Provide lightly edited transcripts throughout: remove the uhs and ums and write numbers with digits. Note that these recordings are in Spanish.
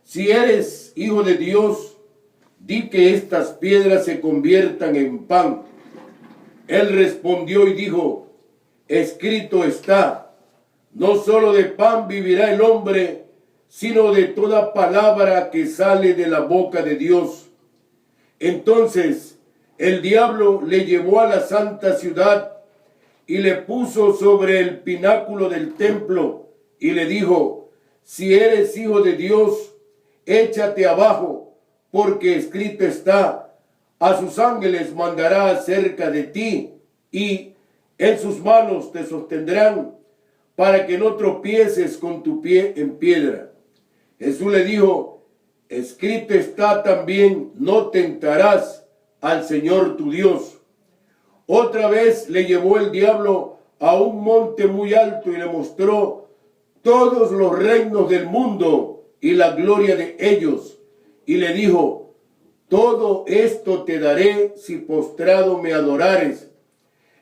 si eres hijo de Dios, di que estas piedras se conviertan en pan. Él respondió y dijo, escrito está, no solo de pan vivirá el hombre, sino de toda palabra que sale de la boca de Dios. Entonces el diablo le llevó a la santa ciudad y le puso sobre el pináculo del templo y le dijo, si eres hijo de Dios, échate abajo, porque escrito está, a sus ángeles mandará acerca de ti, y en sus manos te sostendrán, para que no tropieces con tu pie en piedra. Jesús le dijo, escrito está también, no tentarás al Señor tu Dios. Otra vez le llevó el diablo a un monte muy alto y le mostró todos los reinos del mundo y la gloria de ellos. Y le dijo, todo esto te daré si postrado me adorares.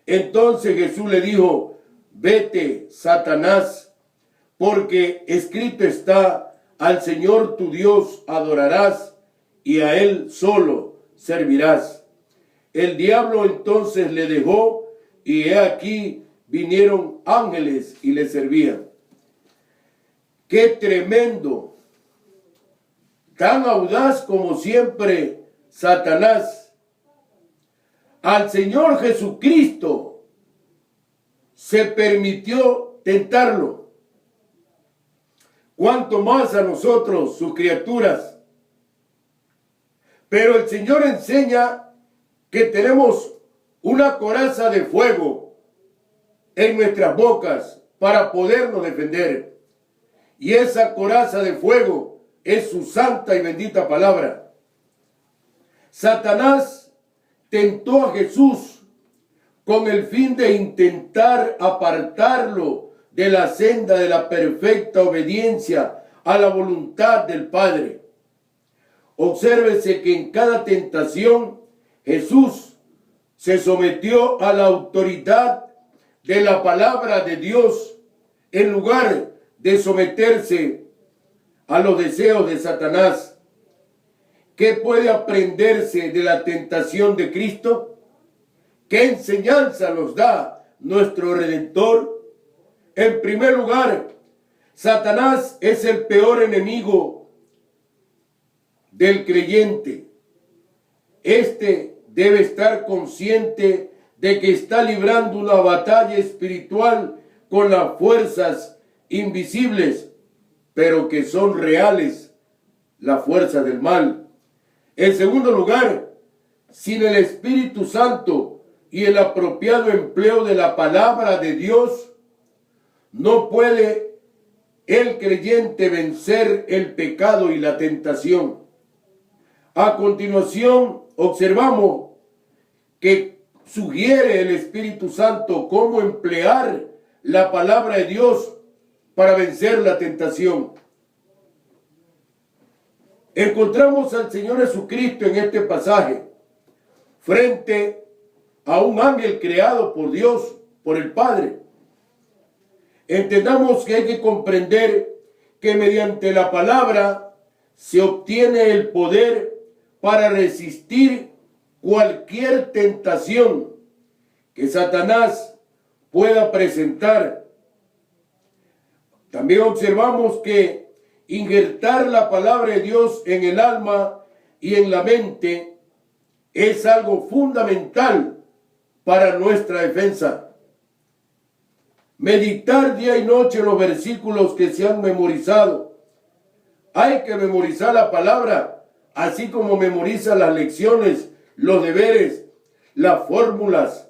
Entonces Jesús le dijo, vete, Satanás, porque escrito está, al Señor tu Dios adorarás y a Él solo servirás. El diablo entonces le dejó y he aquí vinieron ángeles y le servían. ¡Qué tremendo! Tan audaz como siempre Satanás. Al Señor Jesucristo se permitió tentarlo. Cuanto más a nosotros, sus criaturas. Pero el Señor enseña que tenemos una coraza de fuego en nuestras bocas para podernos defender. Y esa coraza de fuego es su santa y bendita palabra. Satanás tentó a Jesús con el fin de intentar apartarlo de la senda de la perfecta obediencia a la voluntad del Padre. Obsérvese que en cada tentación Jesús se sometió a la autoridad de la palabra de Dios en lugar de someterse a los deseos de Satanás. ¿Qué puede aprenderse de la tentación de Cristo? ¿Qué enseñanza nos da nuestro Redentor? En primer lugar, Satanás es el peor enemigo del creyente. Este debe estar consciente de que está librando una batalla espiritual con las fuerzas invisibles, pero que son reales, las fuerzas del mal. En segundo lugar, sin el Espíritu Santo y el apropiado empleo de la palabra de Dios, no puede el creyente vencer el pecado y la tentación. A continuación, observamos que sugiere el Espíritu Santo cómo emplear la palabra de Dios para vencer la tentación. Encontramos al Señor Jesucristo en este pasaje frente a un ángel creado por Dios, por el Padre. Entendamos que hay que comprender que mediante la palabra se obtiene el poder para resistir cualquier tentación que Satanás pueda presentar. También observamos que injertar la palabra de Dios en el alma y en la mente es algo fundamental para nuestra defensa. Meditar día y noche los versículos que se han memorizado. Hay que memorizar la palabra, así como memoriza las lecciones, los deberes, las fórmulas.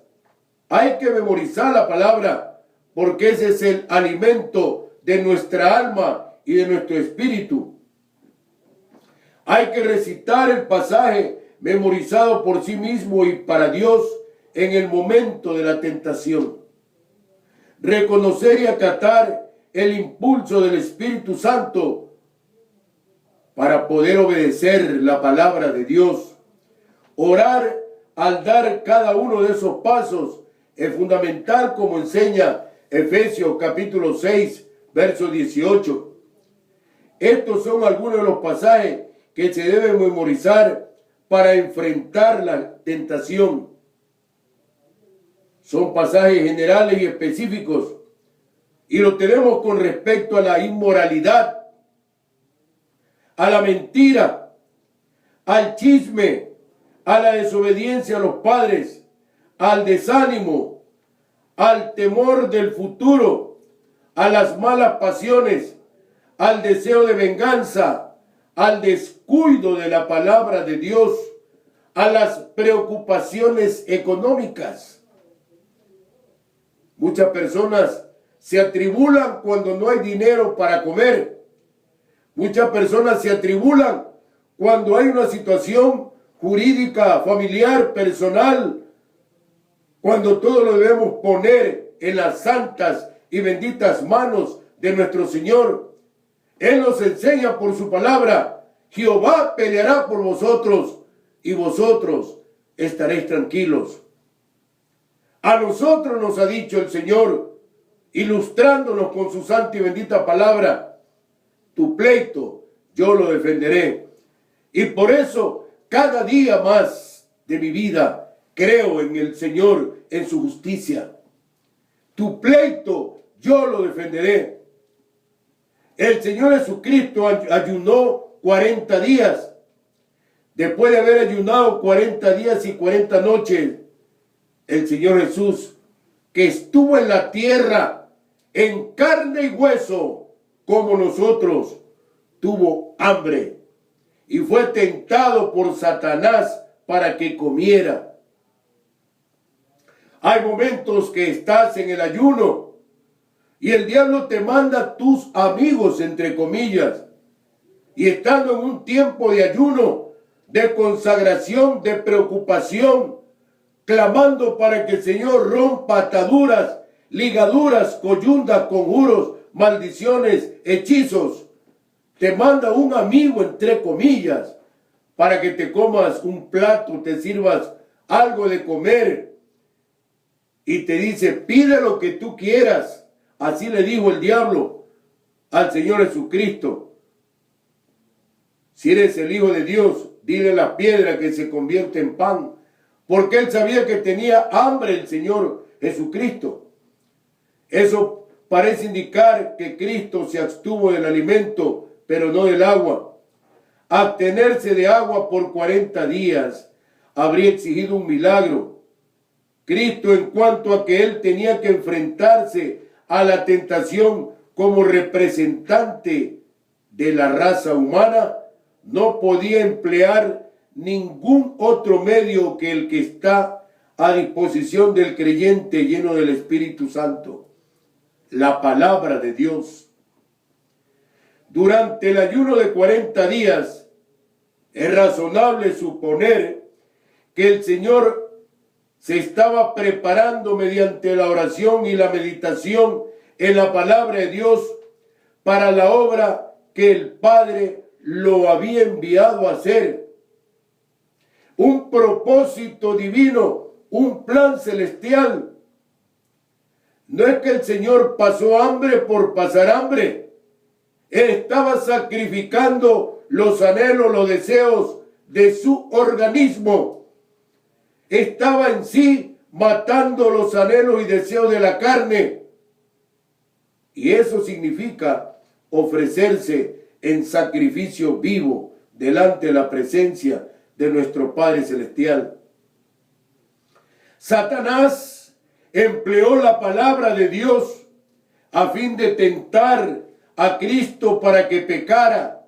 Hay que memorizar la palabra, porque ese es el alimento de nuestra alma y de nuestro espíritu. Hay que recitar el pasaje memorizado por sí mismo y para Dios en el momento de la tentación. Reconocer y acatar el impulso del Espíritu Santo para poder obedecer la palabra de Dios. Orar al dar cada uno de esos pasos es fundamental, como enseña Efesios capítulo 6, verso 18. Estos son algunos de los pasajes que se deben memorizar para enfrentar la tentación. Son pasajes generales y específicos, y lo tenemos con respecto a la inmoralidad, a la mentira, al chisme, a la desobediencia a los padres, al desánimo, al temor del futuro, a las malas pasiones, al deseo de venganza, al descuido de la palabra de Dios, a las preocupaciones económicas. Muchas personas se atribulan cuando no hay dinero para comer. Muchas personas se atribulan cuando hay una situación jurídica, familiar, personal, cuando todo lo debemos poner en las santas y benditas manos de nuestro Señor. Él nos enseña por su palabra: Jehová peleará por vosotros y vosotros estaréis tranquilos. A nosotros nos ha dicho el Señor, ilustrándonos con su santa y bendita palabra: tu pleito yo lo defenderé. Y por eso cada día más de mi vida creo en el Señor, en su justicia. Tu pleito yo lo defenderé. El Señor Jesucristo ayunó 40 días. Después de haber ayunado 40 días y 40 noches, el Señor Jesús, que estuvo en la tierra en carne y hueso como nosotros, tuvo hambre y fue tentado por Satanás para que comiera. Hay momentos que estás en el ayuno y el diablo te manda tus amigos, entre comillas, y estando en un tiempo de ayuno, de consagración, de preocupación, clamando para que el Señor rompa ataduras, ligaduras, coyundas, conjuros, maldiciones, hechizos. Te manda un amigo, entre comillas, para que te comas un plato, te sirvas algo de comer, y te dice: pide lo que tú quieras. Así le dijo el diablo al Señor Jesucristo: si eres el Hijo de Dios, dile a la piedra que se convierte en pan. Porque él sabía que tenía hambre el Señor Jesucristo. Eso parece indicar que Cristo se abstuvo del alimento, pero no del agua. Abstenerse de agua por 40 días habría exigido un milagro. Cristo, en cuanto a que él tenía que enfrentarse a la tentación como representante de la raza humana, no podía emplear ningún otro medio que el que está a disposición del creyente lleno del Espíritu Santo: la palabra de Dios. Durante el ayuno de 40 días, es razonable suponer que el Señor se estaba preparando mediante la oración y la meditación en la palabra de Dios para la obra que el Padre lo había enviado a hacer. Un propósito divino, un plan celestial. No es que el Señor pasó hambre por pasar hambre. Él estaba sacrificando los anhelos, los deseos de su organismo. Estaba en sí matando los anhelos y deseos de la carne. Y eso significa ofrecerse en sacrificio vivo delante de la presencia de nuestro Padre Celestial. Satanás empleó la palabra de Dios a fin de tentar a Cristo para que pecara.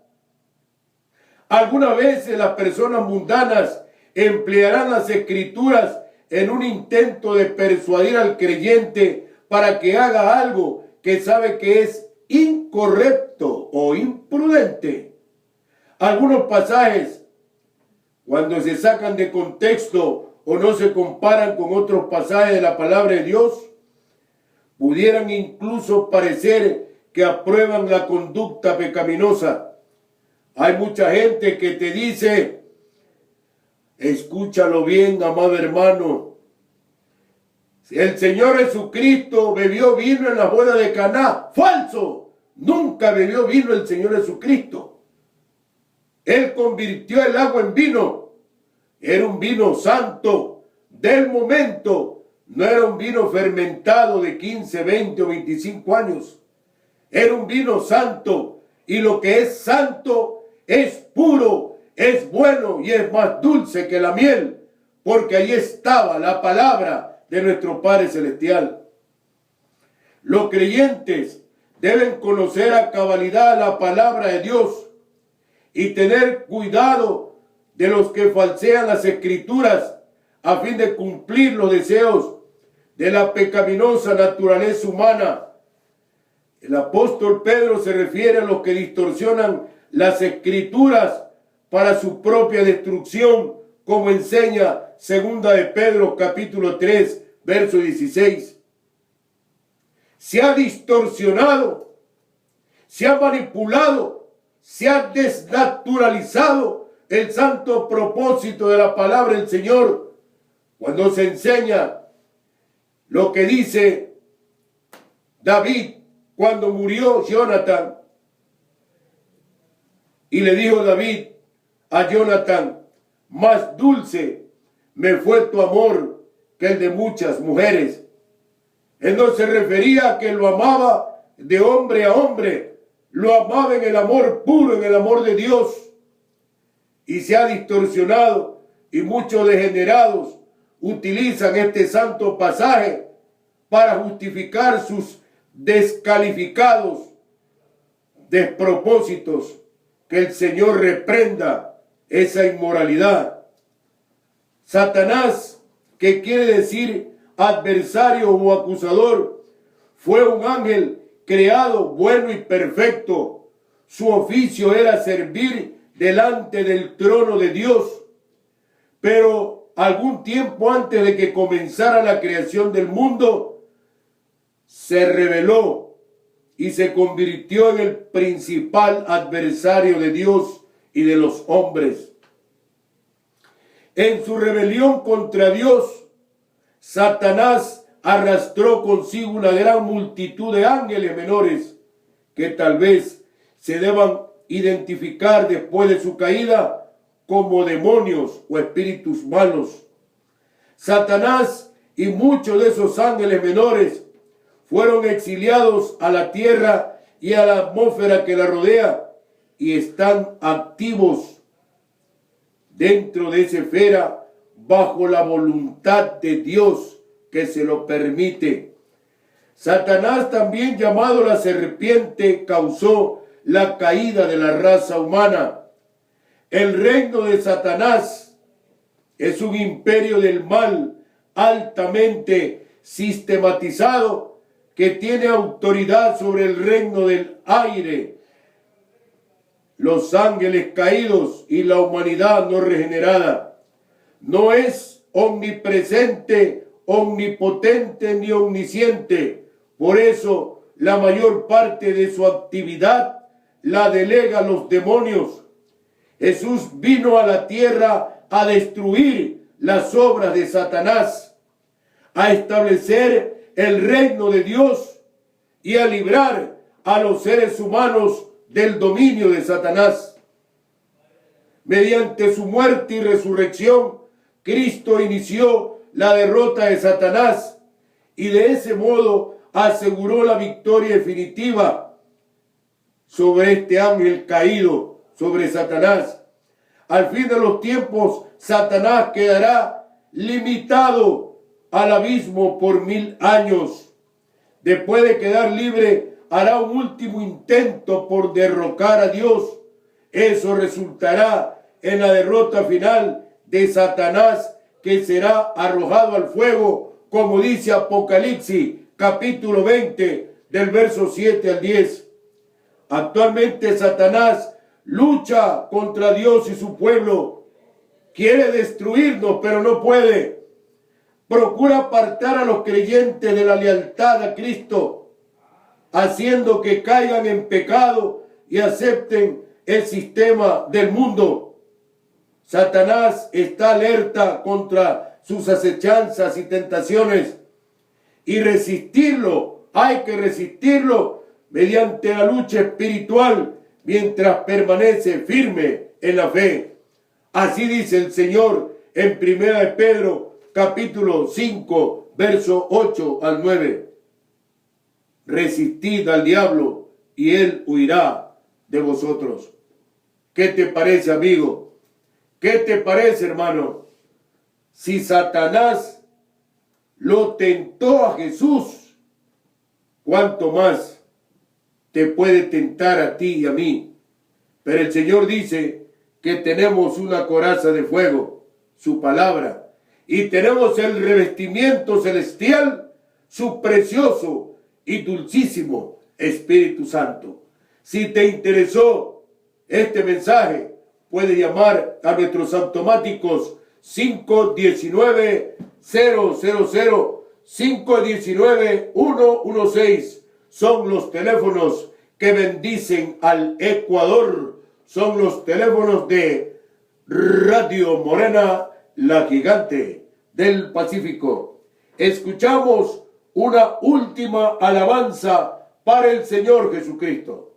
Algunas veces las personas mundanas emplearán las Escrituras en un intento de persuadir al creyente para que haga algo que sabe que es incorrecto o imprudente. Algunos pasajes, cuando se sacan de contexto o no se comparan con otros pasajes de la palabra de Dios, pudieran incluso parecer que aprueban la conducta pecaminosa. Hay mucha gente que te dice: escúchalo bien, amado hermano, el Señor Jesucristo bebió vino en la boda de Caná. ¡Falso! Nunca bebió vino el Señor Jesucristo. Él convirtió el agua en vino. Era un vino santo del momento. No era un vino fermentado de 15, 20 o 25 años. Era un vino santo. Y lo que es santo es puro, es bueno y es más dulce que la miel. Porque ahí estaba la palabra de nuestro Padre Celestial. Los creyentes deben conocer a cabalidad la palabra de Dios y tener cuidado de los que falsean las escrituras a fin de cumplir los deseos de la pecaminosa naturaleza humana. El apóstol Pedro se refiere a los que distorsionan las escrituras para su propia destrucción, como enseña segunda de Pedro capítulo 3, verso 16. Se ha distorsionado, se ha manipulado, se ha desnaturalizado el santo propósito de la palabra del Señor cuando se enseña lo que dice David cuando murió Jonathan. Y le dijo David a Jonathan: más dulce me fue tu amor que el de muchas mujeres. Él no se refería a que lo amaba de hombre a hombre, lo amaba en el amor puro, en el amor de Dios. Y se ha distorsionado, y muchos degenerados utilizan este santo pasaje para justificar sus descalificados despropósitos. Que el Señor reprenda esa inmoralidad. Satanás, que quiere decir adversario o acusador, fue un ángel creado bueno y perfecto. Su oficio era servir delante del trono de Dios. Pero algún tiempo antes de que comenzara la creación del mundo, se rebeló y se convirtió en el principal adversario de Dios y de los hombres. En su rebelión contra Dios, Satanás arrastró consigo una gran multitud de ángeles menores que tal vez se deban identificar después de su caída como demonios o espíritus malos. Satanás y muchos de esos ángeles menores fueron exiliados a la tierra y a la atmósfera que la rodea y están activos dentro de esa esfera bajo la voluntad de Dios que se lo permite. Satanás, también llamado la serpiente, causó la caída de la raza humana. El reino de Satanás es un imperio del mal altamente sistematizado que tiene autoridad sobre el reino del aire, los ángeles caídos y la humanidad no regenerada. No es omnipresente, omnipotente ni omnisciente. Por eso la mayor parte de su actividad la delega a los demonios. Jesús vino a la tierra a destruir las obras de Satanás, a establecer el reino de Dios y a librar a los seres humanos del dominio de Satanás. Mediante su muerte y resurrección, Cristo inició la derrota de Satanás y de ese modo aseguró la victoria definitiva sobre este ángel caído, sobre Satanás. Al fin de los tiempos, Satanás quedará limitado al abismo por 1000 años. Después de quedar libre, hará un último intento por derrocar a Dios. Eso resultará en la derrota final de Satanás, que será arrojado al fuego, como dice Apocalipsis capítulo 20 del verso 7 al 10. Actualmente Satanás lucha contra Dios y su pueblo. Quiere destruirnos, pero no puede. Procura apartar a los creyentes de la lealtad a Cristo, haciendo que caigan en pecado y acepten el sistema del mundo. Satanás está alerta contra sus acechanzas y tentaciones, y resistirlo, hay que resistirlo mediante la lucha espiritual mientras permanece firme en la fe. Así dice el Señor en 1 de Pedro capítulo 5, verso 8 al 9. Resistid al diablo y él huirá de vosotros. ¿Qué te parece, amigo? ¿Qué te parece, hermano? Si Satanás lo tentó a Jesús, ¿cuánto más te puede tentar a ti y a mí? Pero el Señor dice que tenemos una coraza de fuego, su palabra, y tenemos el revestimiento celestial, su precioso y dulcísimo Espíritu Santo. Si te interesó este mensaje, puede llamar a nuestros automáticos 519-000, 519-116. Son los teléfonos que bendicen al Ecuador. Son los teléfonos de Radio Morena, la gigante del Pacífico. Escuchamos una última alabanza para el Señor Jesucristo.